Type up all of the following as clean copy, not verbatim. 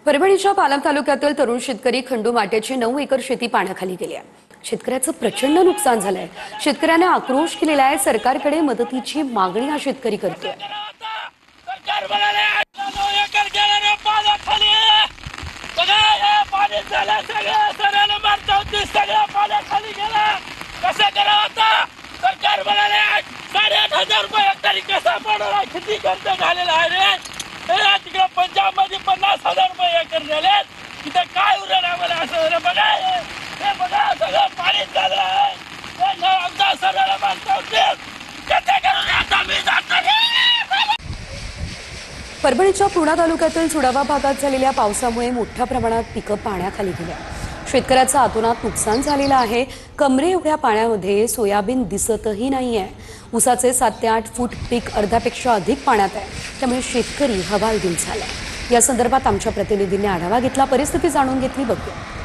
परभणीच्या पालम तालुक्यातील तरुण शेतकरी खंडू माट्याची 9 एकर शेती पाण्याखाली गेली आहे। शेतकऱ्याचं प्रचंड नुकसान झालंय। शेतकऱ्याने आक्रोश केलेला आहे। सरकारकडे मदतीची मागणी हा शेतकरी करतोय। सरकार म्हणाले 8,500 रुपये हेक्टरी कसा पडला किती खर्च झालेला आहे रे। तिकडे पंजाब मध्ये 50,000 रुपये एकर झाले। तिथे काय उरलं आम्हाला असं बघा हे बघा सगळं पाणी चाललं आहे। आमचा सरळ माणसं होते कसे करून आता मी जातो। परभणीच्या पूर्णा तालुक्यातील चुडावा भागात झालेल्या पावसामुळे मोठ्या प्रमाणात पिकं पाण्याखाली गेली। शेतकऱ्याचं अतोनात नुकसान झालेलं आहे। कमरे एवढ्या पाण्यामध्ये सोयाबीन दिसतही नाहीये। ऊसाचे 7 ते 8 फूट पीक अर्ध्यापेक्षा अधिक पाण्यात आहे। त्यामुळे शेतकरी हवालदिल झालाय। या संदर्भात आमच्या प्रतिनिधींनी आढावा घेतला, परिस्थिती जाणून घेतली। बघूया।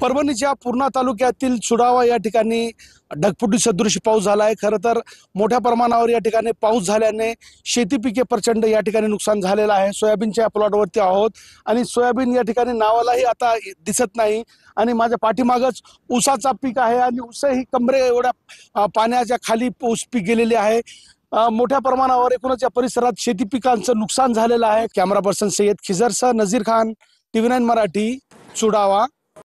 परभणीच्या पूर्णा तालुक्यातील चुडावा या ठिकाणी ढगफुटी सदृश पाऊस झाला आहे। खरं तर मोठ्या प्रमाणावर या ठिकाणी पाऊस झाल्याने शेती पिके प्रचंड या ठिकाणी नुकसान झालेलं आहे। सोयाबीनच्या प्लॉटवरती आहोत आणि सोयाबीन या ठिकाणी नावालाही आता दिसत नाही आणि माझ्या पाठीमागच ऊसाचा पीक आहे आणि ऊसही कमरे एवढ्या पाण्याच्या खाली ऊस पीक गेलेले आहे। मोठ्या प्रमाणावर एकूणच या परिसरात शेती पिकांचं नुकसान झालेलं आहे। कॅमेरा पर्सन सय्यद खिजरसह नजीर खान, TV9 मराठी, चुडावा।